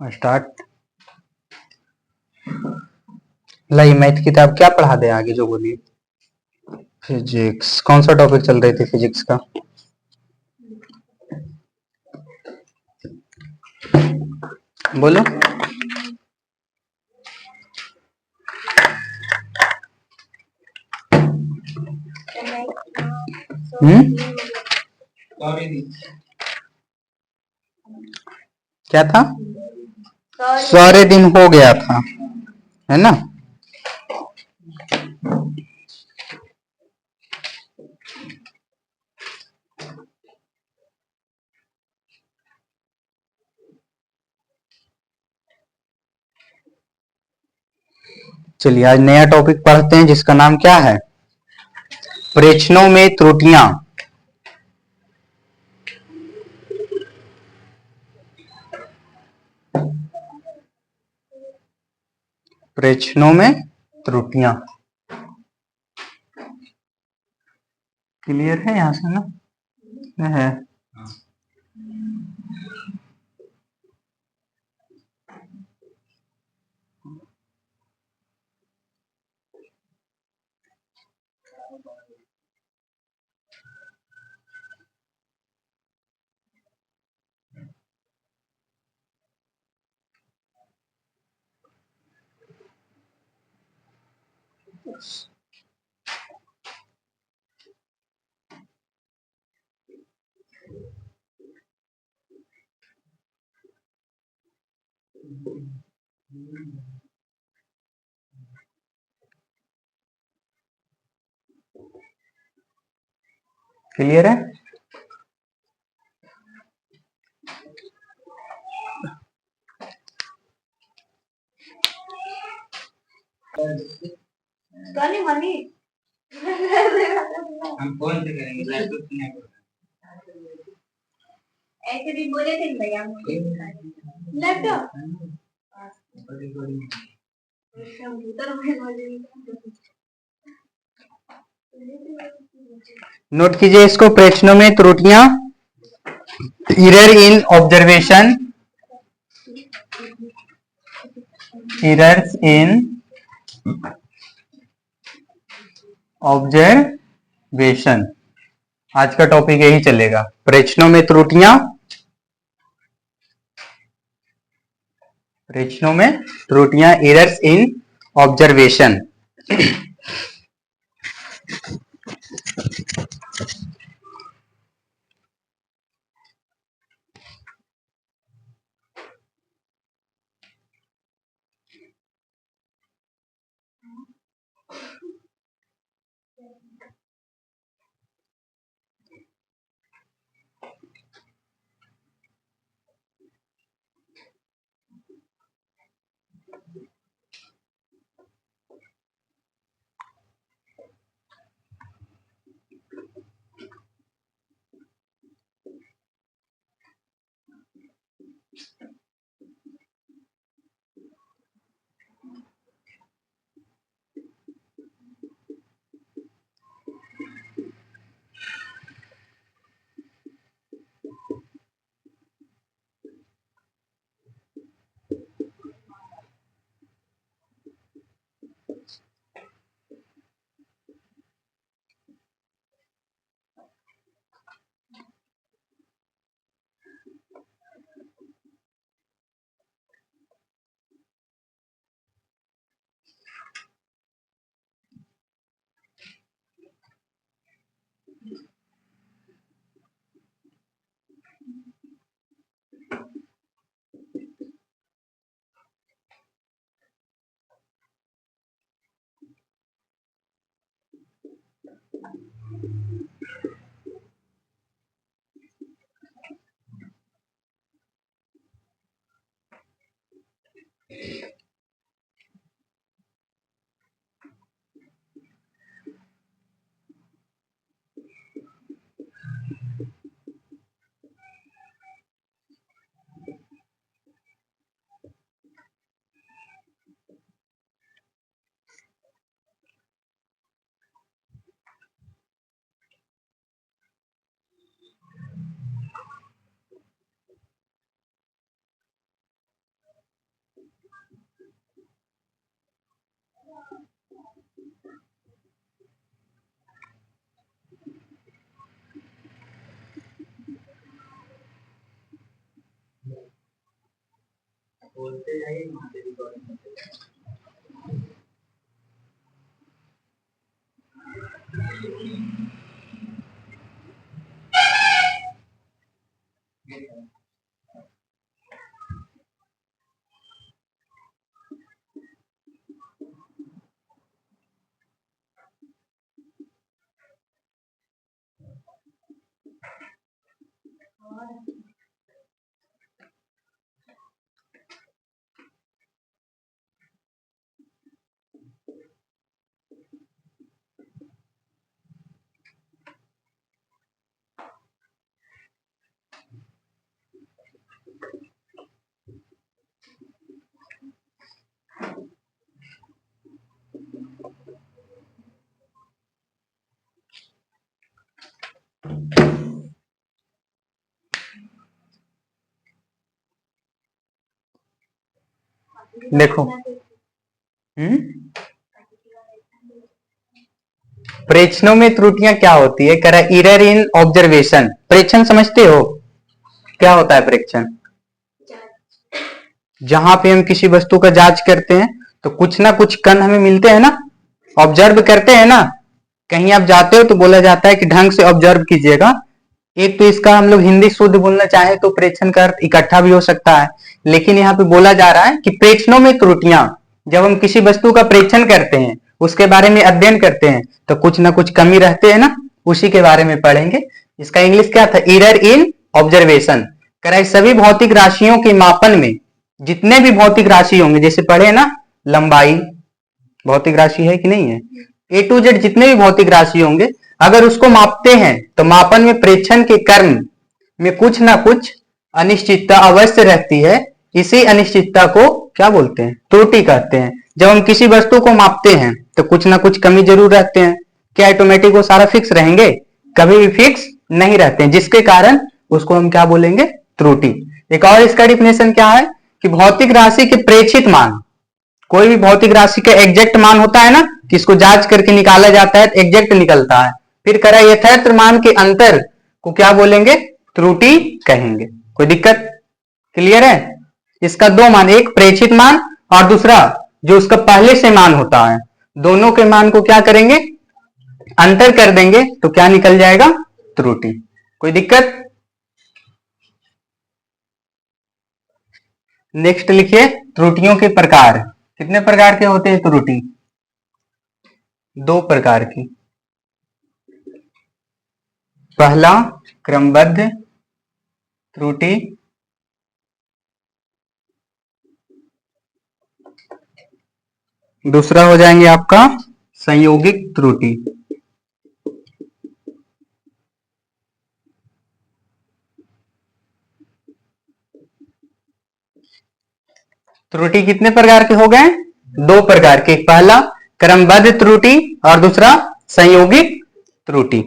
Start. लाई math किताब क्या पढ़ा दे आगे जो बोलिए। फिजिक्स कौन सा टॉपिक चल रही थी फिजिक्स का? बोलो। क्या था? सारे दिन हो गया था, है ना? चलिए आज नया टॉपिक पढ़ते हैं जिसका नाम क्या है? प्रश्नों में त्रुटियां। प्रश्नों में त्रुटियां क्लियर है यहां से ना? है। क्लियर है? हम कौन से करेंगे? लैपटॉप से नहीं करेंगे। ऐसे भी बोले थे भैया मुझे लैपटॉप नोट कीजिए इसको। प्रश्नों में त्रुटियां, error in observation, errors in observation. आज का टॉपिक यही चलेगा, प्रश्नों में त्रुटियां, प्रश्नों में त्रुटियां, एरर्स इन ऑब्जर्वेशन। देखो, प्रेक्षणों में त्रुटियां क्या होती है? कह रहा है एरर इन ऑब्जर्वेशन। प्रेक्षण समझते हो क्या होता है? प्रेक्षण जहां पे हम किसी वस्तु का जांच करते हैं तो कुछ ना कुछ कण हमें मिलते हैं ना, ऑब्जर्व करते हैं ना। कहीं आप जाते हो तो बोला जाता है कि ढंग से ऑब्जर्व कीजिएगा। एक तो इसका हम लोग हिंदी शुद्ध बोलना चाहे तो प्रेक्षण का अर्थ इकट्ठा भी हो सकता है, लेकिन यहाँ पे बोला जा रहा है कि प्रेक्षणों में त्रुटियां, जब हम किसी वस्तु का प्रेक्षण करते हैं, उसके बारे में अध्ययन करते हैं, तो कुछ ना कुछ कमी रहते हैं ना, उसी के बारे में पढ़ेंगे। इसका इंग्लिश क्या था? Error in observation. कह सभी भौतिक राशियों के मापन में, जितने भी भौतिक राशि होंगे, जैसे पढ़े ना, लंबाई भौतिक राशि है कि नहीं है, ए टू जेड जितने भी भौतिक राशि होंगे, अगर उसको मापते हैं तो मापन में प्रेक्षण के कर्म में कुछ ना कुछ अनिश्चितता अवश्य रहती है। इसी अनिश्चितता को क्या बोलते हैं? त्रुटि कहते हैं। जब हम किसी वस्तु को मापते हैं तो कुछ ना कुछ कमी जरूर रहते हैं। क्या ऑटोमेटिक वो सारा फिक्स रहेंगे? कभी भी फिक्स नहीं रहते हैं, जिसके कारण उसको हम क्या बोलेंगे? त्रुटि। एक और इसका डिफिनेशन क्या है कि भौतिक राशि के प्रेक्षित मान, कोई भी भौतिक राशि का एग्जैक्ट मान होता है ना, कि इसको जांच करके निकाला जाता है तो एग्जैक्ट निकलता है। फिर करा यथार्थ मान के अंतर को क्या बोलेंगे? त्रुटि कहेंगे। कोई दिक्कत? क्लियर है? इसका दो मान, एक प्रेक्षित मान और दूसरा जो उसका पहले से मान होता है, दोनों के मान को क्या करेंगे? अंतर कर देंगे तो क्या निकल जाएगा? त्रुटि। कोई दिक्कत? नेक्स्ट लिखिए, त्रुटियों के प्रकार। कितने प्रकार के होते हैं त्रुटि? दो प्रकार की। पहला क्रमबद्ध त्रुटि, दूसरा हो जाएंगे आपका संयोगिक त्रुटि। त्रुटि कितने प्रकार के हो गए? दो प्रकार के। पहला क्रमबद्ध त्रुटि और दूसरा संयोगिक त्रुटि।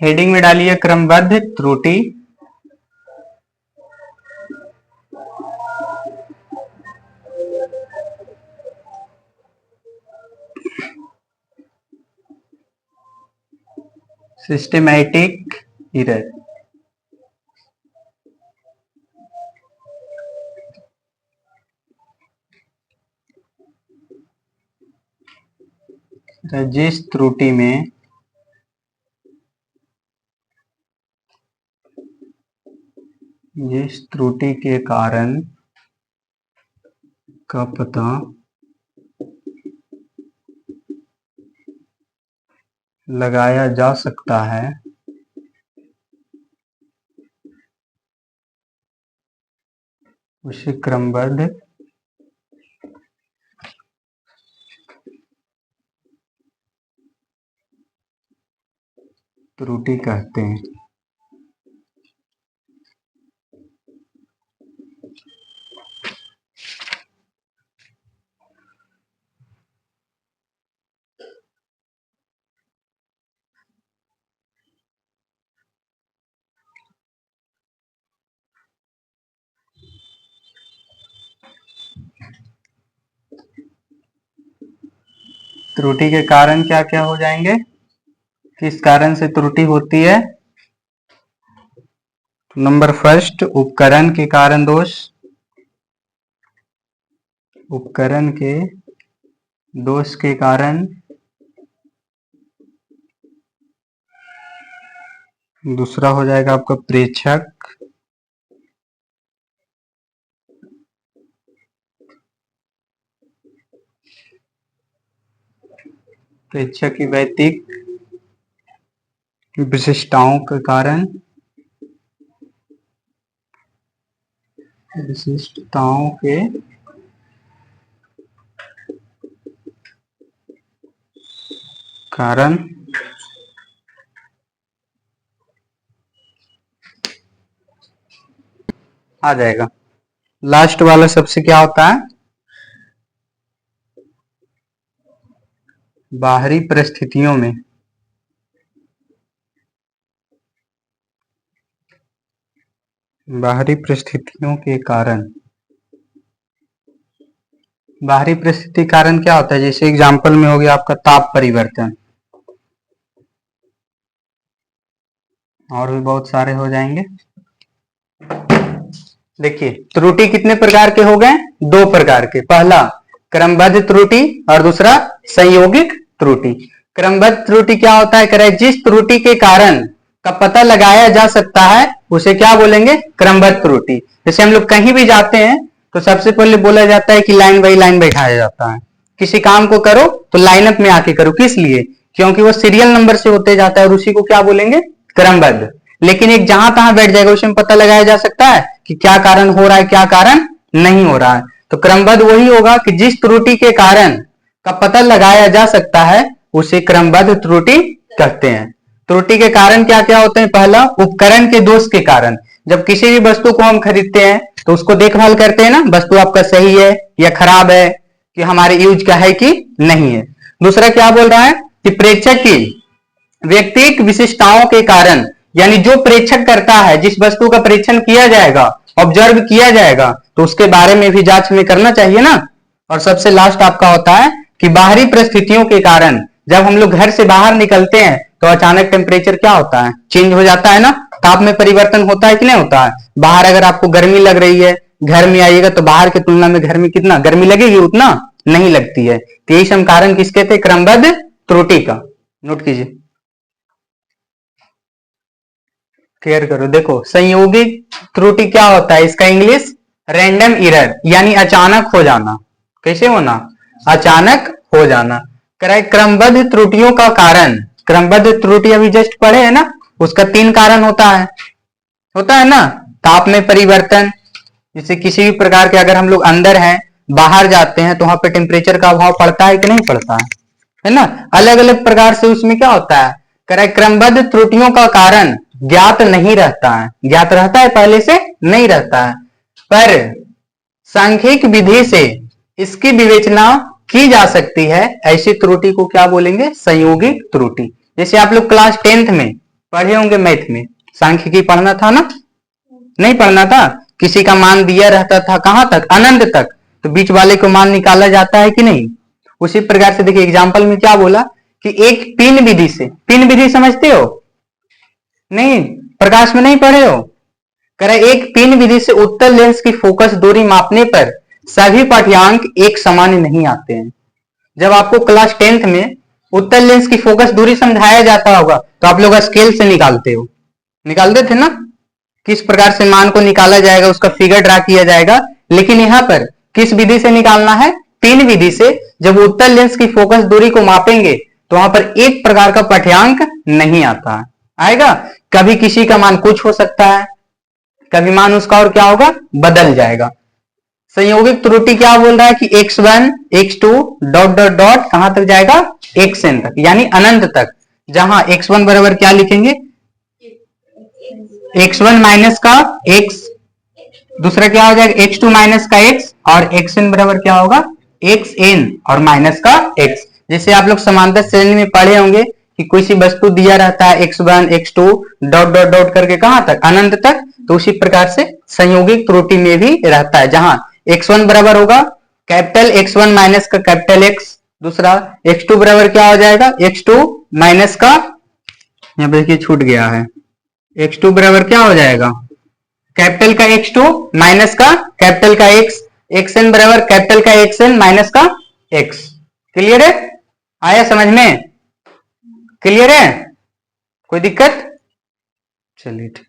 हेडिंग में डालिए क्रमबद्ध त्रुटि, सिस्टमैटिक एरर। जिस त्रुटि में जिस त्रुटि के कारण का पता लगाया जा सकता है, उसे क्रमबद्ध त्रुटि कहते हैं। त्रुटि के कारण क्या क्या हो जाएंगे, किस कारण से त्रुटि होती है। नंबर फर्स्ट, उपकरण के कारण दोष। उपकरण के दोष के कारण। दूसरा हो जाएगा आपका प्रेक्षक। प्रेक्षक की भौतिक विशिष्टताओं के कारण। विशिष्टताओं के कारण आ जाएगा। लास्ट वाला सबसे क्या होता है, बाहरी परिस्थितियों में। बाहरी परिस्थितियों के कारण। बाहरी परिस्थिति कारण क्या होता है, जैसे एग्जांपल में हो गया आपका ताप परिवर्तन, और भी बहुत सारे हो जाएंगे। देखिए त्रुटि कितने प्रकार के हो गए, दो प्रकार के। पहला क्रमबद्ध त्रुटि और दूसरा संयोगिक त्रुटि। क्रमबद्ध त्रुटि क्या होता है, करें जिस त्रुटि के कारण का पता लगाया जा सकता है उसे क्या बोलेंगे, क्रमबद्ध त्रुटि। जैसे हम लोग कहीं भी जाते हैं तो सबसे पहले बोला जाता है कि लाइन बाई लाइन बैठाया जाता है। किसी काम को करो तो लाइनअप में आके करो, किस लिए, क्योंकि वो सीरियल नंबर से होते जाता है और उसी को क्या बोलेंगे, क्रमबद्ध। लेकिन एक जहां तहां बैठ जाएगा उसमें पता लगाया जा सकता है कि क्या कारण हो रहा है, क्या कारण नहीं हो रहा है। तो क्रमबद्ध वही होगा कि जिस त्रुटि के कारण का पता लगाया जा सकता है उसे क्रमबद्ध त्रुटि कहते हैं। त्रुटि के कारण क्या क्या होते हैं, पहला उपकरण के दोष के कारण। जब किसी भी वस्तु को हम खरीदते हैं तो उसको देखभाल करते हैं ना, वस्तु आपका सही है या खराब है, कि हमारे यूज का है कि नहीं है। दूसरा क्या बोल रहा है कि प्रेक्षक की व्यक्तिगत विशिष्टताओं के कारण, यानी जो प्रेक्षक करता है, जिस वस्तु का परीक्षण किया जाएगा, ऑब्जर्व किया जाएगा, तो उसके बारे में भी जांच में करना चाहिए ना। और सबसे लास्ट आपका होता है कि बाहरी परिस्थितियों के कारण, जब हम लोग घर से बाहर निकलते हैं तो अचानक टेम्परेचर क्या होता है, चेंज हो जाता है ना, ताप में परिवर्तन होता है कि नहीं होता है। बाहर अगर आपको गर्मी लग रही है, घर में आइएगा तो बाहर की तुलना में घर में कितना गर्मी लगेगी, उतना नहीं लगती है। तो यही हम कारण किसके थे, क्रमबद्ध त्रुटि का। नोट कीजिए, क्लियर करो। देखो संयोगिक त्रुटि क्या होता है, इसका इंग्लिश रैंडम एरर, यानी अचानक हो जाना। कैसे होना, अचानक हो जाना। क्रमबद्ध त्रुटियों का कारण, क्रमबद्ध त्रुटि अभी जस्ट पढ़े है ना, उसका 3 कारण होता है ना। ताप में परिवर्तन, जैसे किसी भी प्रकार के अगर हम लोग अंदर हैं, बाहर जाते हैं तो वहां पे टेम्परेचर का अभाव पड़ता है कि नहीं पड़ता है ना। अलग अलग प्रकार से उसमें क्या होता है, क्रमबद्ध त्रुटियों का कारण ज्ञात नहीं रहता है। ज्ञात रहता है पहले से, नहीं रहता है, पर सांख्यिक विधि से इसकी विवेचना की जा सकती है। ऐसी त्रुटि को क्या बोलेंगे, संयोगिक त्रुटि। जैसे आप लोग क्लास 10th में पढ़े होंगे, मैथ में सांख्यिकी पढ़ना था ना, नहीं पढ़ना था। किसी का मान दिया रहता था कहां तक, अनंत तक, तो बीच वाले को मान निकाला जाता है कि नहीं। उसी प्रकार से देखिए एग्जाम्पल में क्या बोला कि एक पिन विधि से, पिन विधि समझते हो, नहीं प्रकाश में नहीं पढ़े हो, करे एक पिन विधि से उत्तल लेंस की फोकस दूरी मापने पर सभी पाठ्यांक एक समान नहीं आते हैं। जब आपको क्लास 10th में उत्तल लेंस की फोकस दूरी समझाया जाता होगा तो आप लोग स्केल से निकालते हो, निकालते थे ना, किस प्रकार से मान को निकाला जाएगा, उसका फिगर ड्रा किया जाएगा। लेकिन यहां पर किस विधि से निकालना है, पिन विधि से। जब उत्तल लेंस की फोकस दूरी को मापेंगे तो वहां पर एक प्रकार का पाठ्यांक नहीं आता है, आएगा। कभी किसी का मान कुछ हो सकता है, कभी मान उसका और क्या होगा, बदल जाएगा। संयोगिक त्रुटि क्या बोल रहा है कि x1 x2 dot dot dot कहां तक जाएगा, xn तक, यानी अनंत तक। जहां x1 बराबर क्या लिखेंगे, x1 माइनस का x, दूसरा क्या हो जाएगा x2 माइनस का x, और xn बराबर क्या होगा, xn और माइनस का x। जैसे आप लोग समांतर श्रेणी में पढ़े होंगे कि कोई सी वस्तु दिया रहता है x1 x2 dot dot dot करके कहां तक, अनंत तक। तो उसी प्रकार से संयोगिक त्रुटि में भी रहता है, जहां x1 बराबर होगा कैपिटल x1 माइनस का कैपिटल x, दूसरा x2 बराबर क्या हो जाएगा, x2 माइनस का, यहाँ पे देखिए छूट गया है, x2 बराबर क्या हो जाएगा, कैपिटल का x2 माइनस का कैपिटल का x, xn बराबर कैपिटल का xn माइनस का x। क्लियर है, आया समझ में, क्लियर है, कोई दिक्कत, चलिए ठीक।